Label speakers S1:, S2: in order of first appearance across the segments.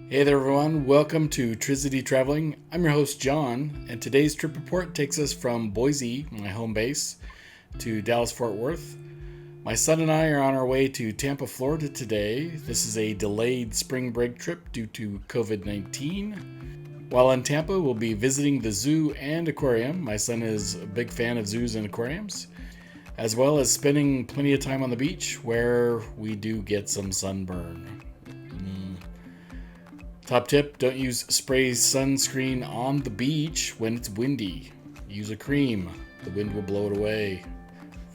S1: Hey there everyone, welcome to Trizity Traveling. I'm your host John, and today's trip report takes us from Boise, my home base, to Dallas-Fort Worth. My son and I are on our way to Tampa, Florida today. This is a delayed spring break trip due to COVID-19. While in Tampa, we'll be visiting the zoo and aquarium. My son is a big fan of zoos and aquariums, as well as spending plenty of time on the beach where we do get some sunburn. Top tip, don't use spray sunscreen on the beach when it's windy. Use a cream. The wind will blow it away.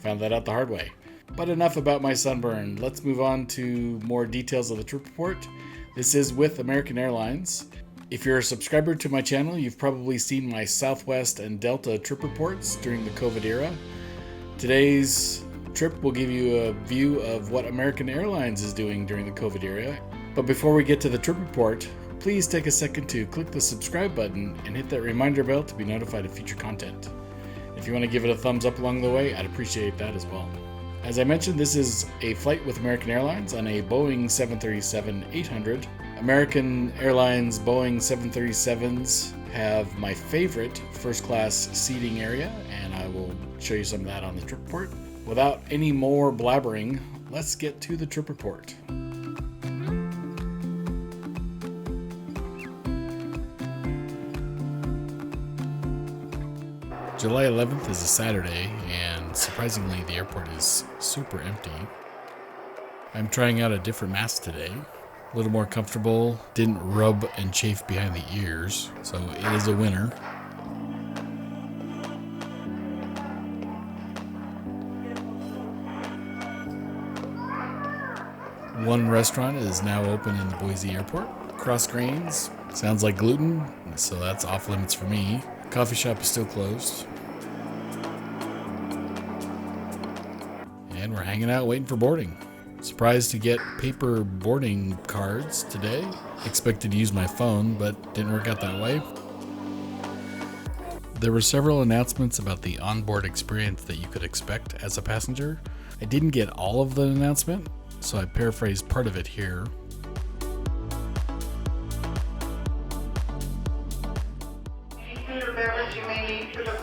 S1: Found that out the hard way. But enough about my sunburn. Let's move on to more details of the trip report. This is with American Airlines. If you're a subscriber to my channel, you've probably seen my Southwest and Delta trip reports during the COVID era. Today's trip will give you a view of what American Airlines is doing during the COVID era. But before we get to the trip report, please take a second to click the subscribe button and hit that reminder bell to be notified of future content. If you want to give it a thumbs up along the way, I'd appreciate that as well. As I mentioned, this is a flight with American Airlines on a Boeing 737-800. American Airlines Boeing 737s have my favorite first class seating area, and I will show you some of that on the trip report. Without any more blabbering, let's get to the trip report. July 11th is a Saturday, and surprisingly the airport is super empty. I'm trying out a different mask today. A little more comfortable, didn't rub and chafe behind the ears, so it is a winner. One restaurant is now open in the Boise airport. Cross grains, sounds like gluten, so that's off limits for me. Coffee shop is still closed. And we're hanging out waiting for boarding. Surprised to get paper boarding cards today. Expected to use my phone, but didn't work out that way. There were several announcements about the onboard experience that you could expect as a passenger. I didn't get all of the announcement, so I paraphrased part of it here.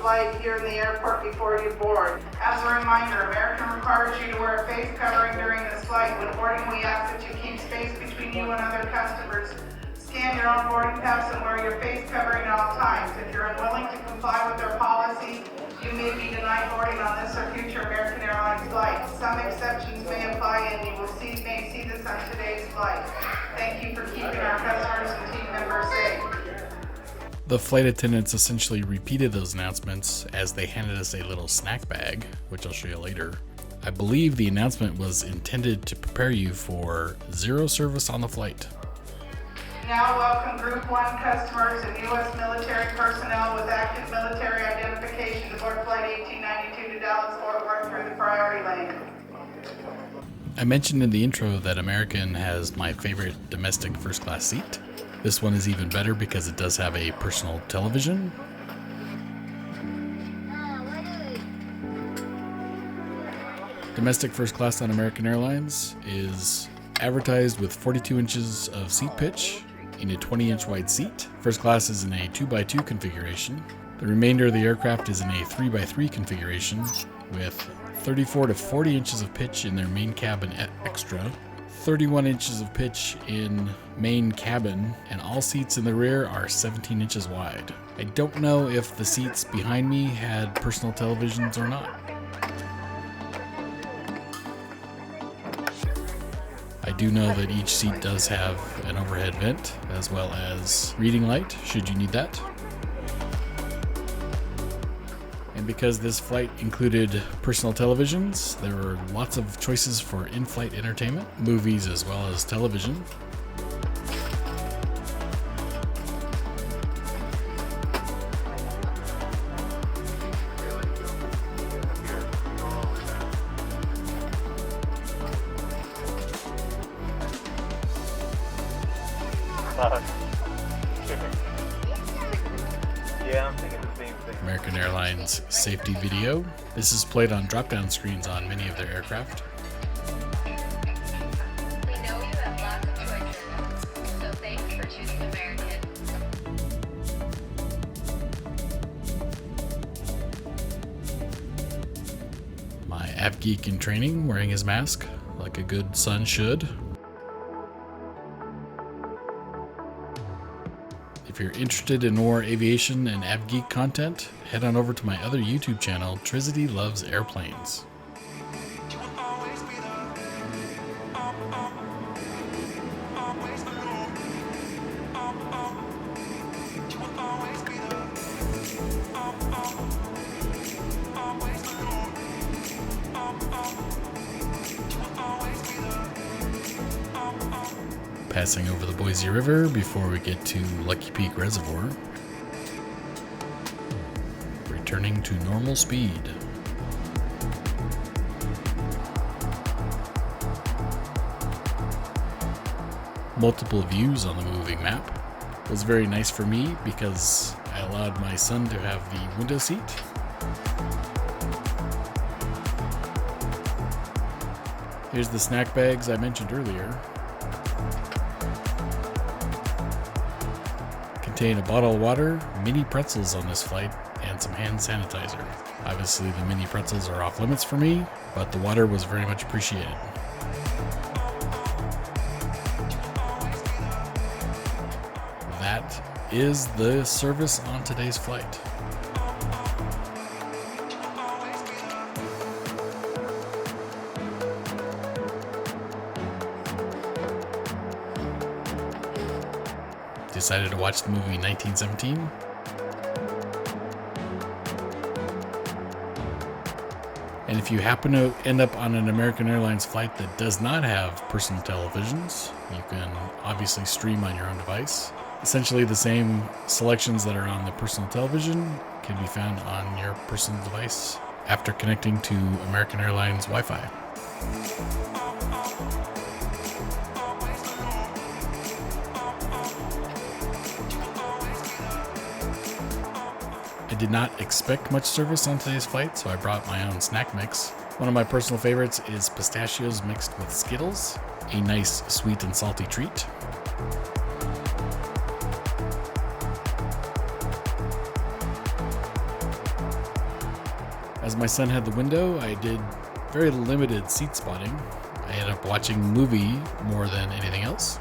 S2: Flight here in the airport before you board. As a reminder, American requires you to wear a face covering during this flight. When boarding, we ask that you keep space between you and other customers. Scan your own boarding pass and wear your face covering at all times. If you're unwilling to comply with their policy, you may be denied boarding on this or future American Airlines flights. Some exceptions may apply, and you may see this on today's flight. Thank you for keeping our customers and team members safe.
S1: The flight attendants essentially repeated those announcements as they handed us a little snack bag, which I'll show you later. I believe the announcement was intended to prepare you for zero service on the flight.
S2: Now welcome Group 1 customers and U.S. military personnel with active military identification to board Flight 1892 to Dallas-Fort Worth through the priority lane.
S1: I mentioned in the intro that American has my favorite domestic first class seat. This one is even better because it does have a personal television. Domestic first class on American Airlines is advertised with 42 inches of seat pitch in a 20-inch wide seat. First class is in a 2x2 configuration. The remainder of the aircraft is in a 3x3 configuration with 34 to 40 inches of pitch in their main cabin extra. 31 inches of pitch in main cabin, and all seats in the rear are 17 inches wide. I don't know if the seats behind me had personal televisions or not. I do know that each seat does have an overhead vent as well as reading light should you need that. And because this flight included personal televisions, there were lots of choices for in-flight entertainment, movies as well as television.
S3: Yeah, I'm thinking the same thing.
S1: American Airlines safety video. This is played on drop-down screens on many of their aircraft.
S4: We know you have lots of choices, so thanks for choosing
S1: Avgeek in training, wearing his mask, like a good son should. If you're interested in more aviation and Avgeek content, head on over to my other YouTube channel, Trizity Loves Airplanes. Passing over the Boise River before we get to Lucky Peak Reservoir. Returning to normal speed. Multiple views on the moving map. It was very nice for me because I allowed my son to have the window seat. Here's the snack bags I mentioned earlier. Contain a bottle of water, mini pretzels on this flight, and some hand sanitizer. Obviously the mini pretzels are off limits for me, but the water was very much appreciated. That is the service on today's flight. Decided to watch the movie 1917. And if you happen to end up on an American Airlines flight that does not have personal televisions, you can obviously stream on your own device. Essentially the same selections that are on the personal television can be found on your personal device after connecting to American Airlines Wi-Fi. I did not expect much service on today's flight, so I brought my own snack mix. One of my personal favorites is pistachios mixed with Skittles, a nice sweet and salty treat. As my son had the window, I did very limited seat spotting. I ended up watching the movie more than anything else.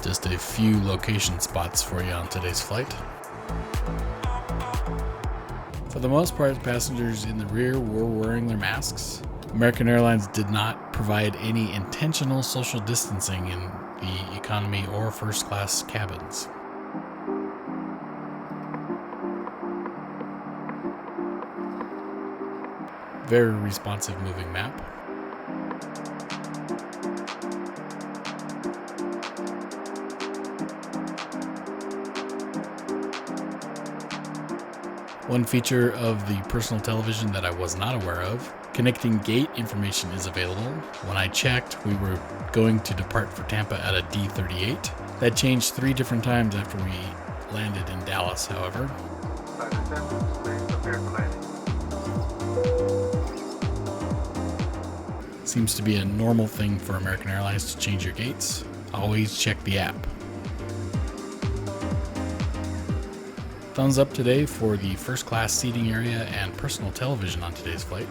S1: Just a few location spots for you on today's flight. For the most part, passengers in the rear were wearing their masks. American Airlines did not provide any intentional social distancing in the economy or first class cabins. Very responsive moving map. One feature of the personal television that I was not aware of, connecting gate information is available. When I checked, we were going to depart for Tampa at a D38. That changed 3 different times after we landed in Dallas, however. Seems to be a normal thing for American Airlines to change your gates. Always check the app. Thumbs up today for the first class seating area and personal television on today's flight.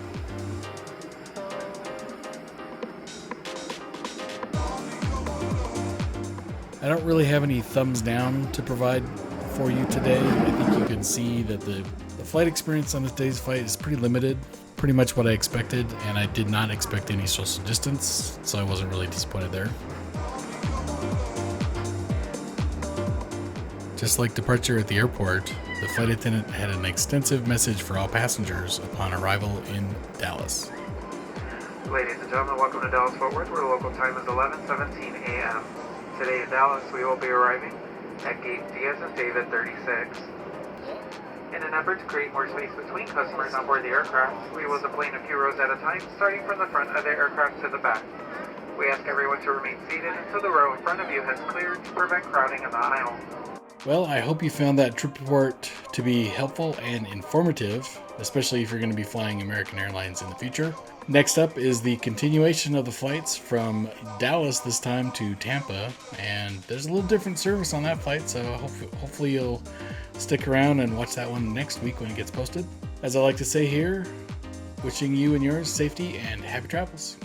S1: I don't really have any thumbs down to provide for you today. I think you can see that the flight experience on today's flight is pretty limited. Pretty much what I expected, and I did not expect any social distance, so I wasn't really disappointed there. Just like departure at the airport, the flight attendant had an extensive message for all passengers upon arrival in Dallas.
S3: Ladies and gentlemen, welcome to Dallas Fort Worth, where the local time is 11:17 a.m. Today in Dallas, we will be arriving at gate D as in David 36. In an effort to create more space between customers on board the aircraft, we will deplane a few rows at a time, starting from the front of the aircraft to the back. We ask everyone to remain seated until the row in front of you has cleared to prevent crowding in the aisle.
S1: Well, I hope you found that trip report to be helpful and informative, especially if you're going to be flying American Airlines in the future. Next up is the continuation of the flights from Dallas this time to Tampa, and there's a little different service on that flight, so hopefully you'll stick around and watch that one next week when it gets posted. As I like to say here, wishing you and yours safety and happy travels.